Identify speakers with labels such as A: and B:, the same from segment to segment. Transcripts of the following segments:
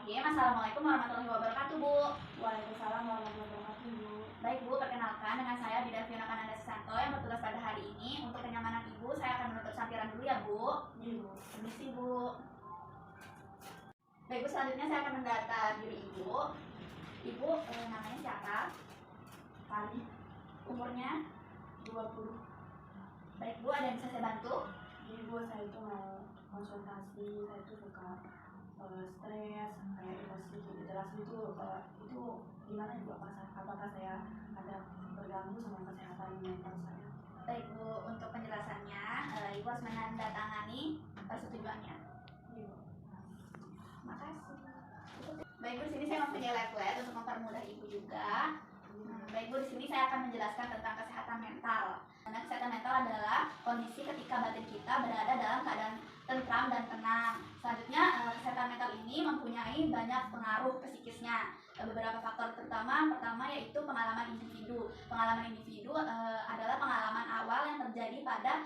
A: Bismillahirrahmanirrahim. Assalamualaikum warahmatullahi wabarakatuh, Bu.
B: Waalaikumsalam warahmatullahi wabarakatuh, Bu.
A: Baik, Bu, perkenalkan dengan saya Bida Fiona Kananda Susanto yang bertugas pada hari ini. Untuk kenyamanan Ibu, saya akan menutup sampiran dulu ya, Bu.
B: Iya, Bu.
A: Permisi, Bu. Baik, Bu, selanjutnya saya akan mendata diri Ibu. Ibu namanya siapa?
B: Kali
A: Umurnya?
B: 20.
A: Baik, Bu, ada yang bisa saya bantu?
B: Jadi, Bu, saya itu mau konsultasi. Saya itu suka stres, kayak emosi gitu. Jelasin itu gimana Bu? Apakah saya ada terganggu sama kesehatan mental saya?
A: Baik, Bu, untuk penjelasannya, Ibu harus menandatangani persetujuannya.
B: Iya, Bu.
A: Makasih. Baik, Bu, di sini saya mempunyai leaflet untuk mempermudah Ibu juga. Baik, Bu, di sini saya akan menjelaskan tentang kesehatan mental. Nah, kesehatan mental adalah kondisi ketika batin kita berada dalam keadaan tentram dan tenang. Selanjutnya, kesehatan mental ini mempunyai banyak pengaruh ke psikisnya. Beberapa faktor pertama yaitu pengalaman individu. Pengalaman individu adalah pengalaman awal yang terjadi pada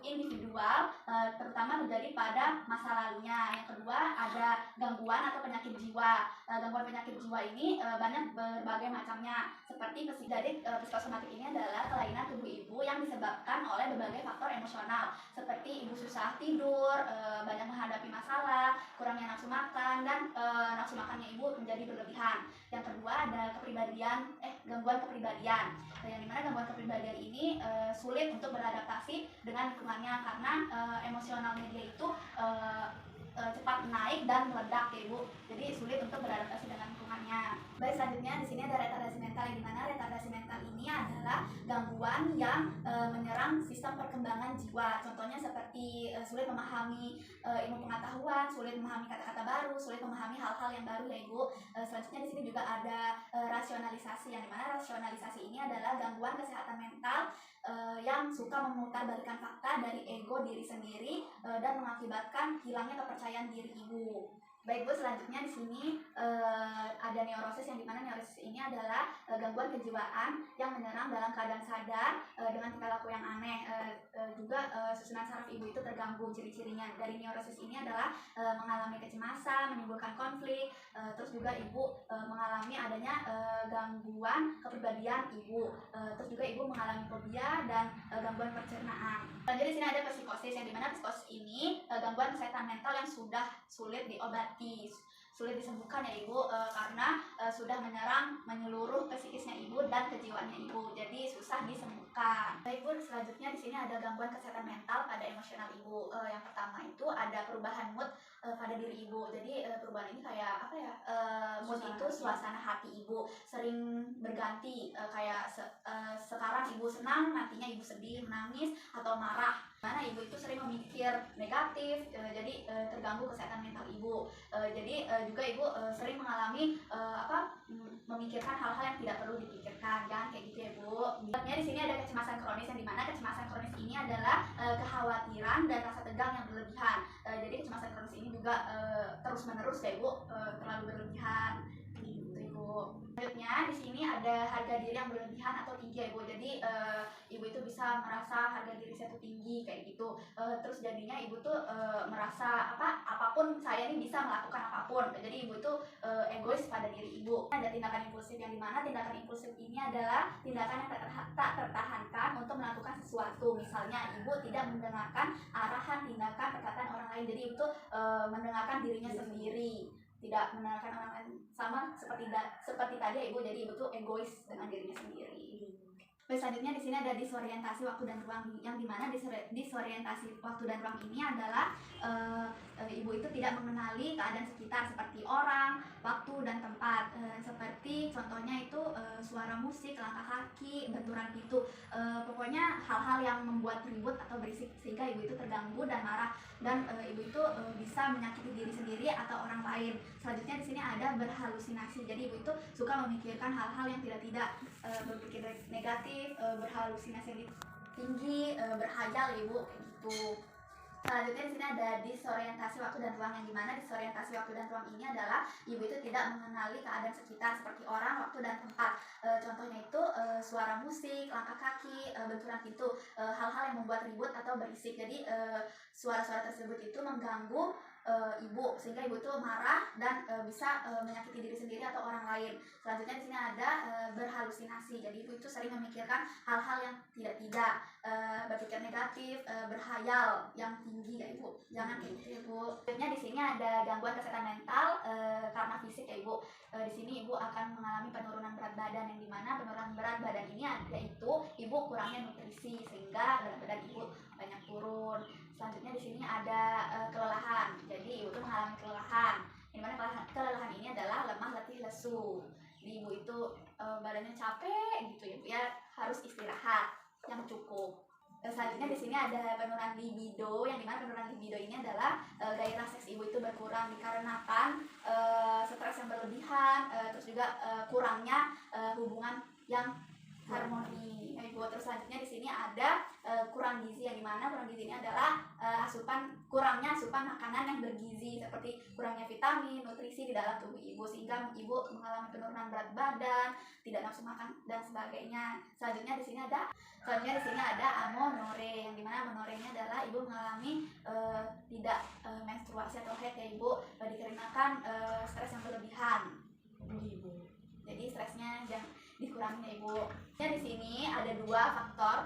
A: individual, terutama terjadi pada masa lalunya. Yang kedua, ada gangguan atau penyakit jiwa. Gangguan penyakit jiwa ini banyak berbagai macamnya. Seperti psikosomatik ini adalah kelainan tubuh ibu yang disebabkan oleh berbagai faktor emosional, seperti ibu susah tidur, banyak menghadapi masalah, kurangnya nafsu makan, dan nafsu makannya ibu menjadi berlebihan. Yang kedua ada gangguan kepribadian. Yang dimana gangguan kepribadian ini sulit untuk beradaptasi dengan lingkungannya karena emosionalnya dia itu cepat naik dan meledak ya Bu. Jadi sulit untuk beradaptasi dengan lingkungannya. Baik, selanjutnya di sini ada retardasi mental, yang dimana retardasi mental ini adalah gangguan yang menyerang sistem perkembangan jiwa. Contohnya seperti sulit memahami ilmu pengetahuan, sulit memahami kata-kata baru, sulit memahami hal-hal yang baru ya Ibu. Selanjutnya di sini juga ada rasionalisasi, yang dimana rasionalisasi ini adalah gangguan kesehatan mental yang suka memutarbalikkan fakta dari ego diri sendiri dan mengakibatkan hilangnya kepercayaan diri ibu. Baik Bu, selanjutnya di sini ada neurosis, yang dimana neurosis ini adalah gangguan kejiwaan yang menyerang dalam keadaan sadar dengan tingkah laku yang aneh. Juga susunan saraf ibu itu terganggu. Ciri-cirinya dari neurosis ini adalah mengalami kecemasan, menimbulkan konflik, terus juga ibu mengalami adanya gangguan kepribadian ibu, terus juga ibu mengalami fobia dan gangguan pencernaan. Jadi di sini ada psikosis, yang dimana psikosis ini gangguan kesehatan mental yang sudah sulit diobati, sulit disembuhkan ya Ibu, karena sudah menyerang menyeluruh ke psikisnya Ibu dan kejiwaannya Ibu, jadi susah disembuhkan. Baik Bu, selanjutnya di sini ada gangguan kesehatan mental pada emosional Ibu. Yang pertama itu ada perubahan mood pada diri Ibu. Jadi perubahan ini kayak apa ya? Mood itu suasana hati Ibu sering berganti, kayak sekarang Ibu senang, nantinya Ibu sedih, menangis atau marah. Mana Ibu itu sering memikir negatif, jadi terganggu kesehatan mental Ibu. Jadi juga Ibu sering mengalami memikirkan hal-hal yang tidak perlu dipikirkan, kan kayak gitu ya Bu. Selanjutnya di sini ada kecemasan kronis, yang dimana kecemasan kronis ini adalah kekhawatiran dan rasa tegang yang berlebihan. Jadi kecemasan kronis ini juga terus menerus ya Bu, terlalu berlebihan gitu Ibu. Selanjutnya di sini ada harga diri yang berlebihan atau tinggi ya Bu. Jadi ibu itu bisa merasa harga diri saya tuh tinggi kayak gitu. Terus jadinya ibu tuh merasa apapun saya ini bisa melakukan apapun. Jadi ibu itu egois pada diri ibu. Ada tindakan impulsif, yang dimana tindakan impulsif ini adalah tindakan yang tak tertahankan untuk melakukan sesuatu. Misalnya ibu tidak mendengarkan arahan, tindakan, perkataan orang lain. Jadi ibu tuh mendengarkan dirinya sendiri, tidak mendengarkan orang lain, sama seperti tadi ya Ibu. Jadi Ibu tuh egois dengan dirinya sendiri. Selanjutnya di sini ada disorientasi waktu dan ruang, yang dimana disorientasi waktu dan ruang ini adalah ibu itu tidak mengenali keadaan sekitar seperti orang, waktu dan tempat. Seperti contohnya itu suara musik, langkah kaki, benturan pintu, pokoknya hal-hal yang membuat ribut atau berisik sehingga ibu itu terganggu dan marah, dan ibu itu bisa menyakiti diri sendiri atau orang lain. Selanjutnya di sini ada berhalusinasi. Jadi ibu itu suka memikirkan hal-hal yang tidak berpikir negatif, berhalusinasi yang tinggi, berhayal Ibu kayak gitu. Selanjutnya di sini ada disorientasi waktu dan ruang, yang dimana disorientasi waktu dan ruang ini adalah ibu itu tidak mengenali keadaan sekitar seperti orang, waktu dan tempat. Contohnya itu suara musik, langkah kaki, benturan pintu, hal-hal yang membuat ribut atau berisik. Jadi suara-suara tersebut itu mengganggu ibu, sehingga ibu tuh marah dan bisa menyakiti diri sendiri atau orang lain. Selanjutnya di sini ada berhalusinasi. Jadi ibu itu sering memikirkan hal-hal yang tidak berpikir negatif, berhayal yang tinggi ya ibu. Jangan kayak gitu ya ibu. Selanjutnya di sini ada gangguan kesehatan mental karena fisik ya ibu. Di sini ibu akan mengalami penurunan berat badan, yang dimana penurunan berat badan ini yaitu ibu kurangnya nutrisi sehingga berat badan ibu banyak turun. Selanjutnya di sini ada kelelahan. Jadi ibu tuh mengalami kelelahan. Di mana kelelahan ini adalah lemah, letih, lesu. Jadi ibu itu badannya capek gitu ya ibu ya, harus istirahat yang cukup. Selanjutnya di sini ada penurunan libido, yang dimana penurunan libido ini adalah gairah seks ibu itu berkurang dikarenakan stres yang berlebihan, terus juga kurangnya hubungan yang harmoni ibu. Terus selanjutnya di sini ada kurang gizi, yang dimana kurang gizi ini adalah kurangnya asupan makanan yang bergizi seperti kurangnya vitamin, nutrisi di dalam tubuh ibu, sehingga ibu mengalami penurunan berat badan, tidak nafsu makan dan sebagainya. Selanjutnya di sini ada amenore, yang dimana amenore ini adalah ibu mengalami tidak menstruasi atau haid ya ibu, dikarenakan stres yang berlebihan. Jadi stresnya jangan dikurangi ya ibu. Di sini ada 2 faktor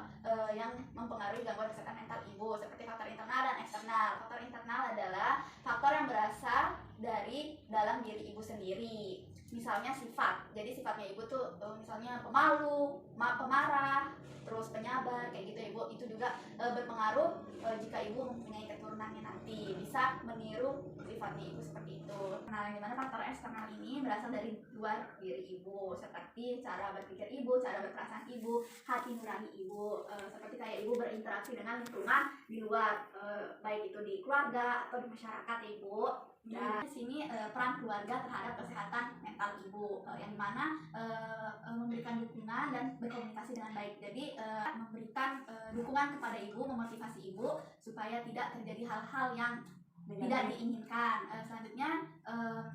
A: yang mempengaruhi gangguan kesehatan mental ibu, seperti faktor internal dan eksternal. Faktor internal adalah faktor yang berasal dari dalam diri ibu sendiri. Misalnya sifat. Jadi sifatnya ibu tuh misalnya pemalu, pemarah, terus penyabar kayak gitu ya ibu. Itu juga berpengaruh jika ibu mempunyai keturunannya nanti bisa meniru sifatnya ibu seperti itu. Nah, gimana faktor eksternal ini berasal dari luar diri ibu, seperti cara berpikir ibu, cara berperasaan ibu, hati nurani ibu, seperti kayak ibu berinteraksi dengan lingkungan di luar, baik itu di keluarga atau di masyarakat ya ibu. Dan di sini peran keluarga terhadap kesehatan mental ibu, yang dimana memberikan dukungan dan berkomunikasi dengan baik. Jadi memberikan dukungan kepada ibu, memotivasi ibu supaya tidak terjadi hal-hal yang tidak diinginkan. Selanjutnya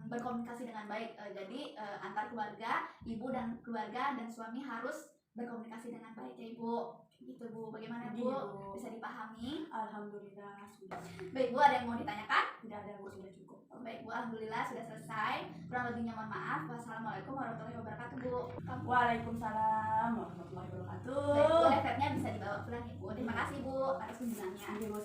A: berkomunikasi dengan baik. Jadi antar keluarga, ibu dan keluarga dan suami harus berkomunikasi dengan baik ya ibu. Gitu bu, bagaimana bu? Bisa dipahami?
B: Alhamdulillah sudah.
A: Baik bu, ada yang mau ditanyakan?
B: Tidak ada bu, sudah cukup.
A: Baik bu, alhamdulillah sudah selesai. Kurang lebihnya mohon maaf. Wassalamualaikum warahmatullahi wabarakatuh bu.
B: Waalaikumsalam warahmatullahi wabarakatuh.
A: Baik bu, efeknya bisa dibawa pulang ya bu. Terima kasih bu atas kunjungannya.